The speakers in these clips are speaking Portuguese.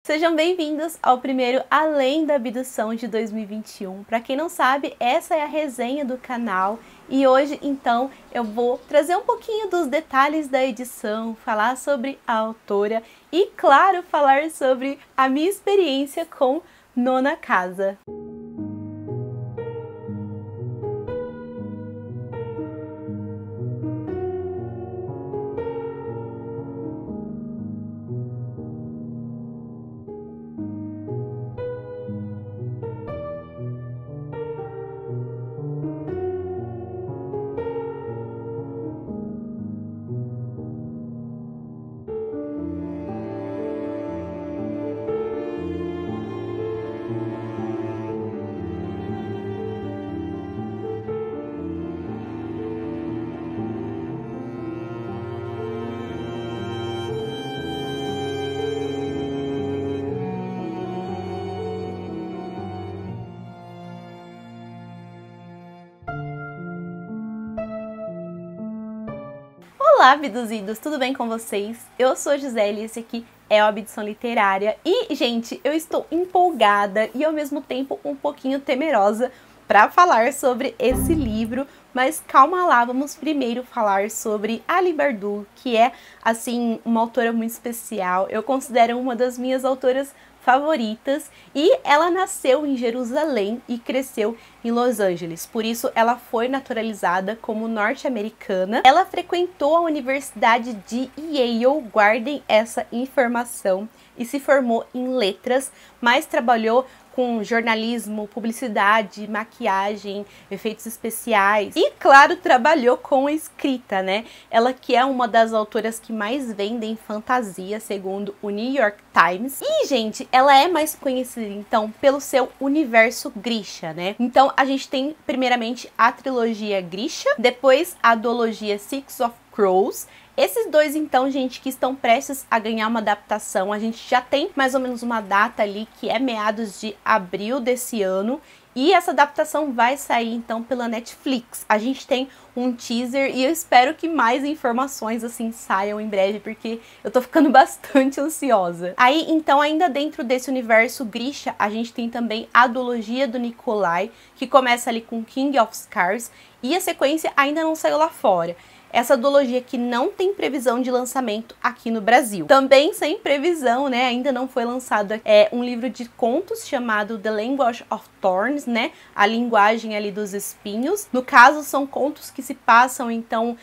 Sejam bem-vindos ao primeiro Além da Abdução de 2021. Para quem não sabe, essa é a resenha do canal e hoje, então, eu vou trazer um pouquinho dos detalhes da edição, falar sobre a autora e, claro, falar sobre a minha experiência com Nona Casa. Olá, abduzidos! Tudo bem com vocês? Eu sou a Gisele e esse aqui é o Abdução Literária. E, gente, eu estou empolgada e, ao mesmo tempo, um pouquinho temerosa para falar sobre esse livro. Mas calma lá, vamos primeiro falar sobre Ali Bardot, que é, assim, uma autora muito especial. Eu considero uma das minhas autoras favoritas e ela nasceu em Jerusalém e cresceu em Los Angeles, por isso ela foi naturalizada como norte-americana. Ela frequentou a Universidade de Yale, guardem essa informação, e se formou em letras, mas trabalhou com jornalismo, publicidade, maquiagem, efeitos especiais e, claro, trabalhou com a escrita, né? Ela que é uma das autoras que mais vendem fantasia, segundo o New York Times. E, gente, ela é mais conhecida, então, pelo seu universo Grisha, né? Então, a gente tem, primeiramente, a trilogia Grisha, depois a duologia Six of Crows. Esses dois, então, gente, que estão prestes a ganhar uma adaptação, a gente já tem mais ou menos uma data ali, que é meados de abril desse ano, e essa adaptação vai sair, então, pela Netflix. A gente tem um teaser e eu espero que mais informações, assim, saiam em breve, porque eu tô ficando bastante ansiosa. Aí, então, ainda dentro desse universo Grisha, a gente tem também a duologia do Nikolai, que começa ali com King of Scars, e a sequência ainda não saiu lá fora. Essa duologia que não tem previsão de lançamento aqui no Brasil. Também sem previsão, né? Ainda não foi lançado um livro de contos chamado The Language of Thorns, né? A linguagem ali dos espinhos. No caso, são contos que se passam, então,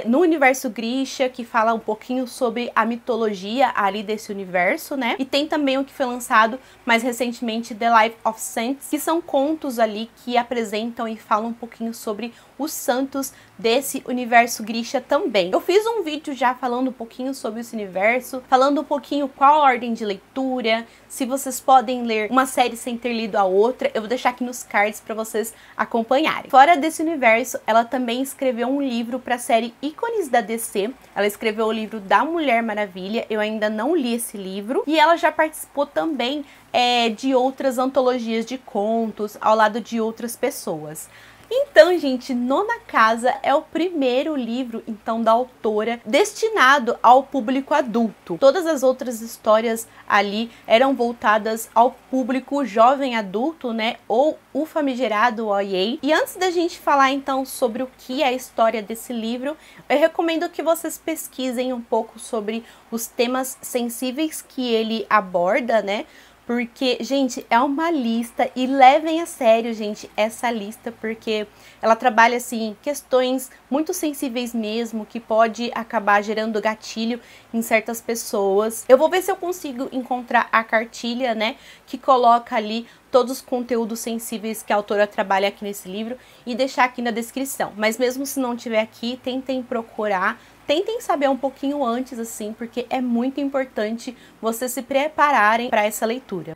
no universo Grisha, que fala um pouquinho sobre a mitologia ali desse universo, né? E tem também o que foi lançado mais recentemente, The Life of Saints, que são contos ali que apresentam e falam um pouquinho sobre os santos desse universo Grisha também. Eu fiz um vídeo já falando um pouquinho sobre esse universo, falando um pouquinho qual a ordem de leitura, se vocês podem ler uma série sem ter lido a outra, eu vou deixar aqui nos cards para vocês acompanharem. Fora desse universo, ela também escreveu um livro para a série Ícones da DC, ela escreveu o livro da Mulher Maravilha, eu ainda não li esse livro, e ela já participou também de outras antologias de contos, ao lado de outras pessoas. Então, gente, Nona Casa é o primeiro livro, então, da autora destinado ao público adulto. Todas as outras histórias ali eram voltadas ao público jovem adulto, né, ou o famigerado YA. E antes da gente falar, então, sobre o que é a história desse livro, eu recomendo que vocês pesquisem um pouco sobre os temas sensíveis que ele aborda, né, porque, gente, é uma lista e levem a sério, gente, essa lista, porque ela trabalha, assim, questões muito sensíveis mesmo, que pode acabar gerando gatilho em certas pessoas. Eu vou ver se eu consigo encontrar a cartilha, né, que coloca ali todos os conteúdos sensíveis que a autora trabalha aqui nesse livro e deixar aqui na descrição. Mas mesmo se não tiver aqui, tentem procurar. Tentem saber um pouquinho antes, assim, porque é muito importante vocês se prepararem para essa leitura.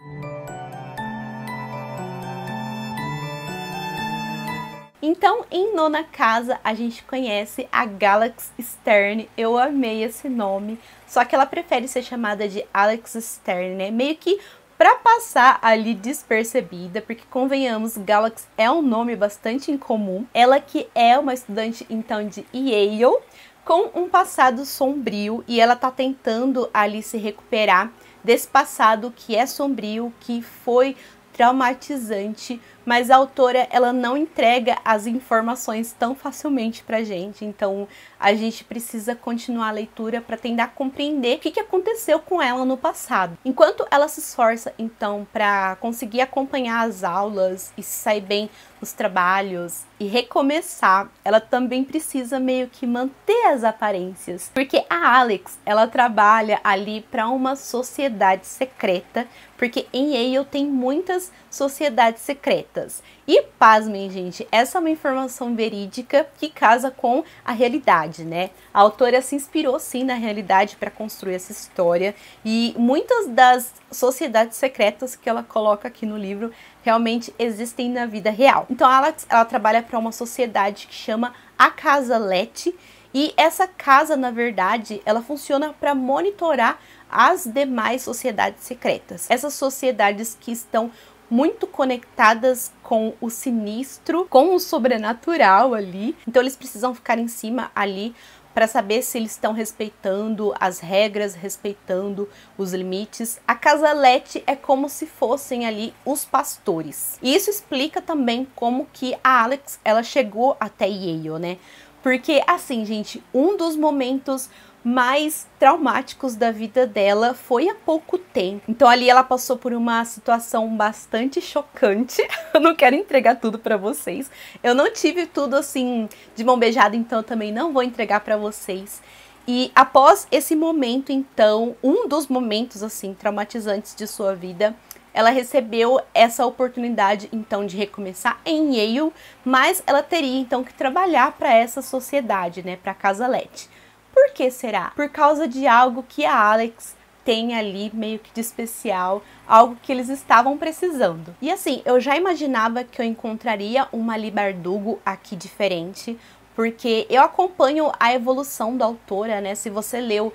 Então, em Nona Casa, a gente conhece a Galax Stern. Eu amei esse nome, só que ela prefere ser chamada de Alex Stern, né? Meio que para passar ali despercebida, porque convenhamos, Galax é um nome bastante incomum. Ela que é uma estudante, então, de Yale, com um passado sombrio, e ela tá tentando ali se recuperar desse passado que é sombrio, que foi traumatizante, mas a autora, ela não entrega as informações tão facilmente pra gente, então a gente precisa continuar a leitura para tentar compreender o que aconteceu com ela no passado. Enquanto ela se esforça, então, para conseguir acompanhar as aulas e sair bem nos trabalhos e recomeçar, ela também precisa meio que manter as aparências, porque a Alex, ela trabalha ali para uma sociedade secreta, porque em Yale tem muitas sociedades secretas. E pasmem, gente, essa é uma informação verídica que casa com a realidade, né? A autora se inspirou sim na realidade para construir essa história e muitas das sociedades secretas que ela coloca aqui no livro realmente existem na vida real. Então a Alex, ela trabalha para uma sociedade que chama a Casa Lete e essa casa, na verdade, ela funciona para monitorar as demais sociedades secretas. Essas sociedades que estão muito conectadas com o sinistro, com o sobrenatural ali. Então eles precisam ficar em cima ali para saber se eles estão respeitando as regras, respeitando os limites. A Casa Lete é como se fossem ali os pastores. E isso explica também como que a Alex, ela chegou até Yale, né? Porque assim, gente, um dos momentos mais traumáticos da vida dela foi há pouco tempo. Então ali ela passou por uma situação bastante chocante. Eu não quero entregar tudo pra vocês. Eu não tive tudo assim de mão beijada, então eu também não vou entregar pra vocês. E após esse momento, então, um dos momentos assim traumatizantes de sua vida, ela recebeu essa oportunidade, então, de recomeçar em Yale, mas ela teria, então, que trabalhar para essa sociedade, né, para a Casa Lete. Por que será? Por causa de algo que a Alex tem ali meio que de especial, algo que eles estavam precisando. E assim, eu já imaginava que eu encontraria uma Leigh Bardugo aqui diferente, porque eu acompanho a evolução da autora, né? Se você leu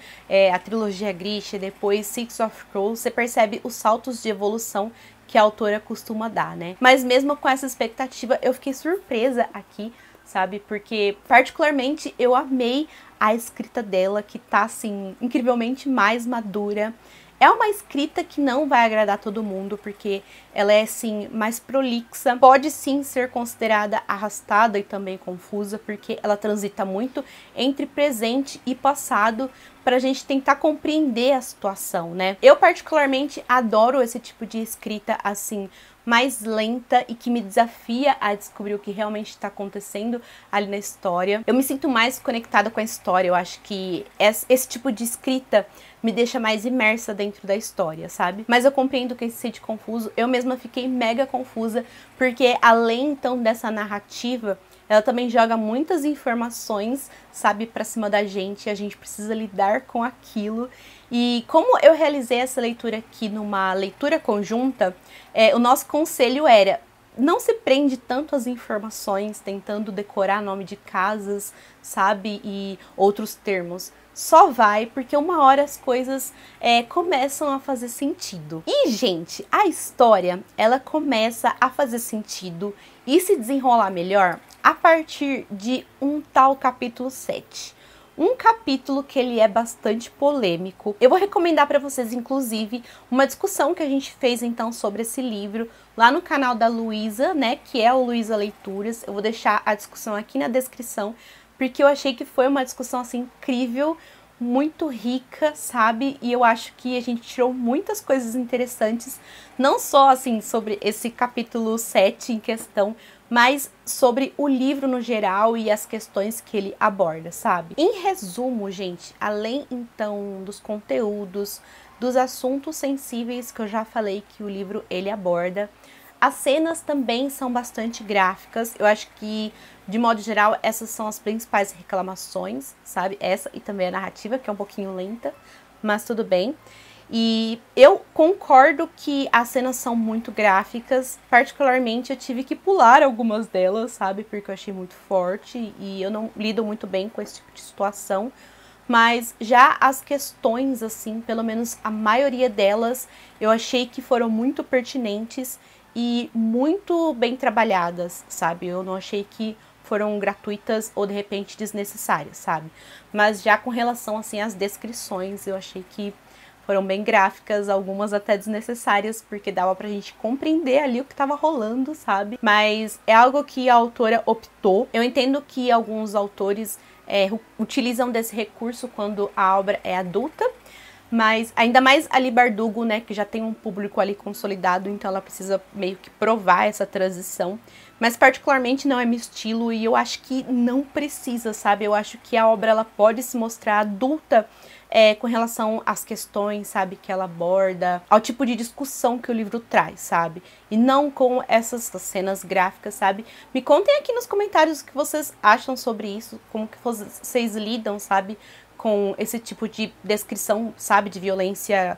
a trilogia Grisha, depois Six of Crows, você percebe os saltos de evolução que a autora costuma dar, né? Mas mesmo com essa expectativa, eu fiquei surpresa aqui, sabe? Porque particularmente eu amei a escrita dela, que tá assim incrivelmente mais madura. É uma escrita que não vai agradar todo mundo, porque ela é, assim, mais prolixa. Pode, sim, ser considerada arrastada e também confusa, porque ela transita muito entre presente e passado pra gente tentar compreender a situação, né? Eu, particularmente, adoro esse tipo de escrita, assim, mais lenta e que me desafia a descobrir o que realmente está acontecendo ali na história. Eu me sinto mais conectada com a história, eu acho que esse tipo de escrita me deixa mais imersa dentro da história, sabe? Mas eu compreendo quem se sente confuso, eu mesma fiquei mega confusa, porque além então dessa narrativa, ela também joga muitas informações, sabe, pra cima da gente, e a gente precisa lidar com aquilo. E como eu realizei essa leitura aqui numa leitura conjunta, o nosso conselho era: não se prende tanto às informações, tentando decorar nome de casas, sabe, e outros termos. Só vai, porque uma hora as coisas começam a fazer sentido. E, gente, a história, ela começa a fazer sentido e se desenrolar melhor a partir de um tal capítulo 7. Um capítulo que ele é bastante polêmico. Eu vou recomendar para vocês, inclusive, uma discussão que a gente fez, então, sobre esse livro lá no canal da Luísa, né, que é o Luísa Leituras. Eu vou deixar a discussão aqui na descrição, porque eu achei que foi uma discussão, assim, incrível, muito rica, sabe? E eu acho que a gente tirou muitas coisas interessantes, não só, assim, sobre esse capítulo 7 em questão, mas sobre o livro no geral e as questões que ele aborda, sabe? Em resumo, gente, além então dos conteúdos, dos assuntos sensíveis que eu já falei que o livro ele aborda, as cenas também são bastante gráficas. Eu acho que, de modo geral, essas são as principais reclamações, sabe? Essa e também a narrativa, que é um pouquinho lenta, mas tudo bem. E eu concordo que as cenas são muito gráficas, particularmente eu tive que pular algumas delas, sabe, porque eu achei muito forte e eu não lido muito bem com esse tipo de situação, mas já as questões, assim, pelo menos a maioria delas, eu achei que foram muito pertinentes e muito bem trabalhadas, sabe, eu não achei que foram gratuitas ou de repente desnecessárias, sabe, mas já com relação, assim, às descrições, eu achei que foram bem gráficas, algumas até desnecessárias, porque dava pra gente compreender ali o que tava rolando, sabe? Mas é algo que a autora optou. Eu entendo que alguns autores utilizam desse recurso quando a obra é adulta, mas ainda mais a Leigh Bardugo, né, que já tem um público ali consolidado, então ela precisa meio que provar essa transição. Mas particularmente não é meu estilo e eu acho que não precisa, sabe? Eu acho que a obra ela pode se mostrar adulta com relação às questões, sabe, que ela aborda, ao tipo de discussão que o livro traz, sabe? E não com essas cenas gráficas, sabe? Me contem aqui nos comentários o que vocês acham sobre isso, como que vocês lidam, sabe, com esse tipo de descrição, sabe, de violência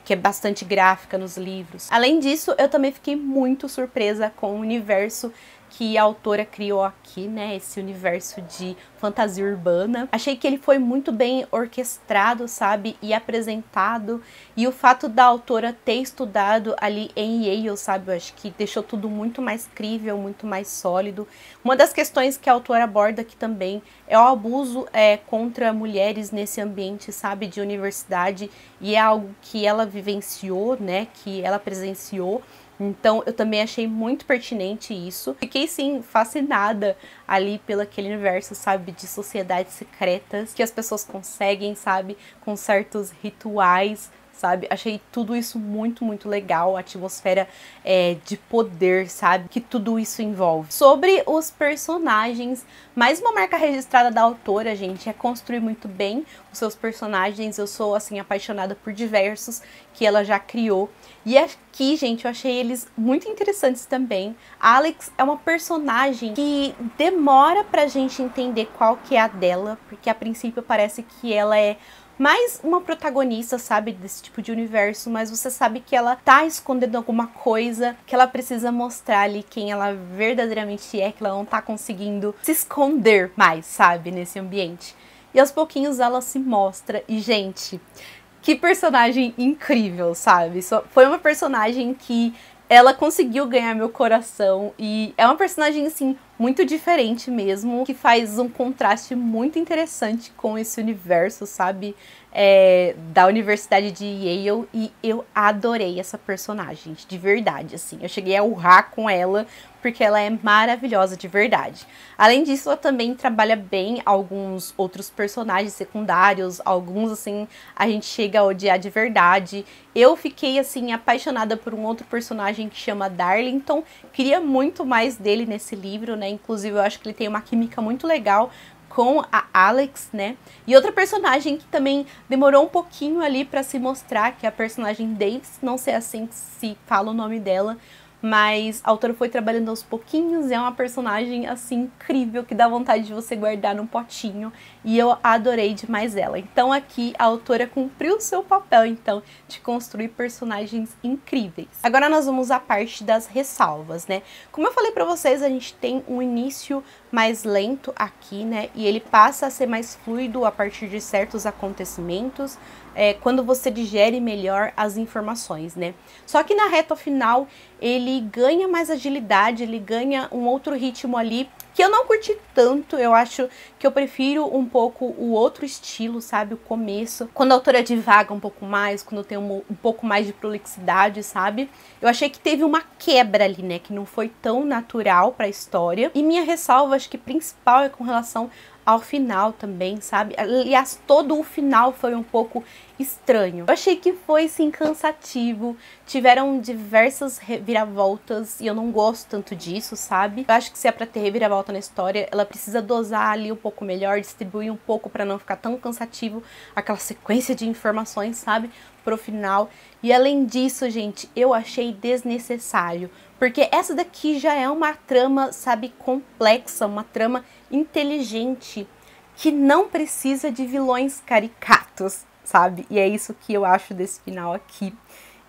que é bastante gráfica nos livros. Além disso, eu também fiquei muito surpresa com o universo que a autora criou aqui, né, esse universo de fantasia urbana. Achei que ele foi muito bem orquestrado, sabe, e apresentado, e o fato da autora ter estudado ali em Yale, sabe, eu acho que deixou tudo muito mais crível, muito mais sólido. Uma das questões que a autora aborda aqui também é o abuso contra mulheres nesse ambiente, sabe, de universidade, e é algo que ela vivenciou, né, que ela presenciou. Então, eu também achei muito pertinente isso. Fiquei, sim, fascinada ali pelo aquele universo, sabe, de sociedades secretas que as pessoas conseguem, sabe, com certos rituais, sabe? Achei tudo isso muito, muito legal, a atmosfera de poder, sabe? Que tudo isso envolve. Sobre os personagens, mais uma marca registrada da autora, gente, é construir muito bem os seus personagens. Eu sou, assim, apaixonada por diversos que ela já criou. E aqui, gente, eu achei eles muito interessantes também. A Alex é uma personagem que demora pra gente entender qual que é a dela, porque a princípio parece que ela é mais uma protagonista, sabe, desse tipo de universo, mas você sabe que ela tá escondendo alguma coisa, que ela precisa mostrar ali quem ela verdadeiramente é, que ela não tá conseguindo se esconder mais, sabe, nesse ambiente. E aos pouquinhos ela se mostra, e gente, que personagem incrível, sabe? Foi uma personagem que ela conseguiu ganhar meu coração e é uma personagem, assim, muito diferente mesmo, que faz um contraste muito interessante com esse universo, sabe? Da Universidade de Yale, e eu adorei essa personagem, de verdade, assim. Eu cheguei a urrar com ela, porque ela é maravilhosa de verdade. Além disso, ela também trabalha bem alguns outros personagens secundários, alguns, assim, a gente chega a odiar de verdade. Eu fiquei, assim, apaixonada por um outro personagem que chama Darlington, queria muito mais dele nesse livro, né? Inclusive, eu acho que ele tem uma química muito legal com a Alex, né? E outra personagem que também demorou um pouquinho ali pra se mostrar, que é a personagem Davis, não sei assim que se fala o nome dela, mas a autora foi trabalhando aos pouquinhos, e é uma personagem, assim, incrível, que dá vontade de você guardar num potinho, e eu adorei demais ela. Então aqui a autora cumpriu o seu papel, então, de construir personagens incríveis. Agora nós vamos à parte das ressalvas, né? Como eu falei pra vocês, a gente tem um início mais lento aqui, né? E ele passa a ser mais fluido a partir de certos acontecimentos, quando você digere melhor as informações, né? Só que na reta final ele ganha mais agilidade, ele ganha um outro ritmo ali que eu não curti tanto. Eu acho que eu prefiro um pouco o outro estilo, sabe? O começo, quando a autora divaga um pouco mais, quando tem um pouco mais de prolixidade, sabe? Eu achei que teve uma quebra ali, né? Que não foi tão natural pra história. E minha ressalva, acho que principal, é com relação ao final também, sabe? Aliás, todo o final foi um pouco estranho. Eu achei que foi, sim, cansativo. Tiveram diversas reviravoltas e eu não gosto tanto disso, sabe? Eu acho que se é pra ter reviravolta na história, ela precisa dosar ali um pouco melhor, distribuir um pouco pra não ficar tão cansativo aquela sequência de informações, sabe? Pro final. E além disso, gente, eu achei desnecessário, porque essa daqui já é uma trama, sabe, complexa, uma trama inteligente, que não precisa de vilões caricatos, sabe? E é isso que eu acho desse final aqui.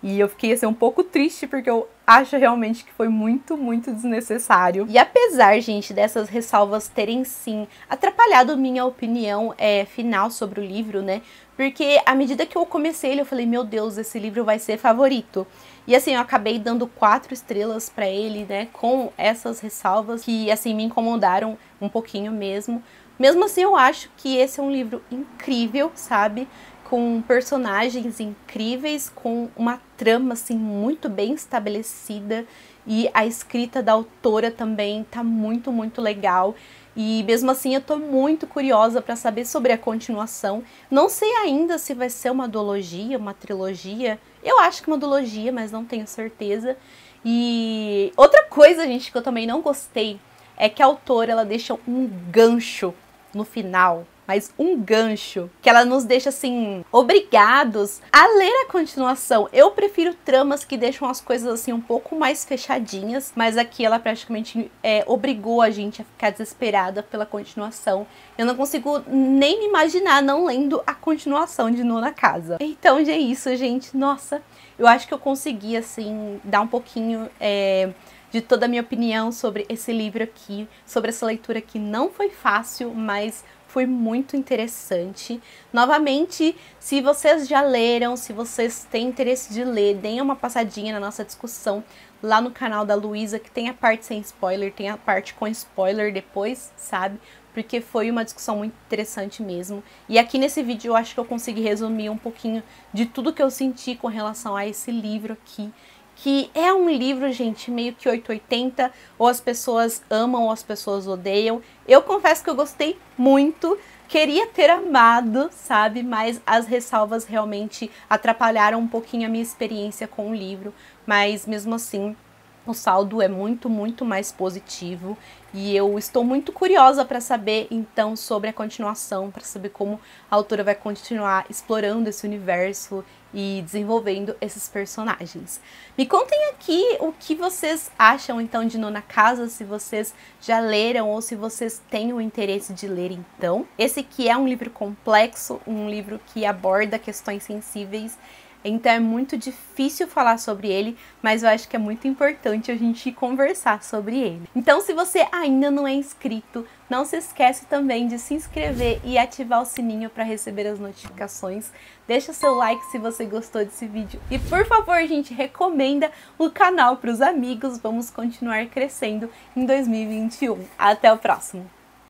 E eu fiquei, assim, um pouco triste, porque eu acho realmente que foi muito, muito desnecessário. E apesar, gente, dessas ressalvas terem, sim, atrapalhado minha opinião final sobre o livro, né? Porque à medida que eu comecei ele, eu falei, meu Deus, esse livro vai ser favorito. E assim, eu acabei dando 4 estrelas pra ele, né? Com essas ressalvas que, assim, me incomodaram um pouquinho mesmo. Mesmo assim, eu acho que esse é um livro incrível, sabe? com personagens incríveis, com uma trama assim muito bem estabelecida, e a escrita da autora também tá muito, muito legal. E mesmo assim eu tô muito curiosa para saber sobre a continuação. Não sei ainda se vai ser uma duologia, uma trilogia. Eu acho que uma duologia, mas não tenho certeza. E outra coisa, gente, que eu também não gostei é que a autora, ela deixa um gancho no final, mas um gancho que ela nos deixa assim obrigados a ler a continuação. Eu prefiro tramas que deixam as coisas assim um pouco mais fechadinhas, mas aqui ela praticamente obrigou a gente a ficar desesperada pela continuação. Eu não consigo nem me imaginar não lendo a continuação de Nona Casa. Então é isso, gente. Nossa, eu acho que eu consegui assim dar um pouquinho de toda a minha opinião sobre esse livro aqui, sobre essa leitura que não foi fácil, mas foi muito interessante. Novamente, se vocês já leram, se vocês têm interesse de ler, deem uma passadinha na nossa discussão lá no canal da Luísa, que tem a parte sem spoiler, tem a parte com spoiler depois, sabe? Porque foi uma discussão muito interessante mesmo. E aqui nesse vídeo eu acho que eu consegui resumir um pouquinho de tudo que eu senti com relação a esse livro aqui, que é um livro, gente, meio que 880, ou as pessoas amam ou as pessoas odeiam. Eu confesso que eu gostei muito, queria ter amado, sabe? Mas as ressalvas realmente atrapalharam um pouquinho a minha experiência com o livro, mas mesmo assim o saldo é muito, muito mais positivo. E eu estou muito curiosa para saber, então, sobre a continuação, para saber como a autora vai continuar explorando esse universo e desenvolvendo esses personagens. Me contem aqui o que vocês acham, então, de Nona Casa, se vocês já leram ou se vocês têm o interesse de ler, então. Esse aqui é um livro complexo, um livro que aborda questões sensíveis, então é muito difícil falar sobre ele, mas eu acho que é muito importante a gente conversar sobre ele. Então, se você ainda não é inscrito, não se esquece também de se inscrever e ativar o sininho para receber as notificações. Deixa seu like se você gostou desse vídeo. E por favor, gente, recomenda o canal para os amigos. Vamos continuar crescendo em 2021. Até o próximo!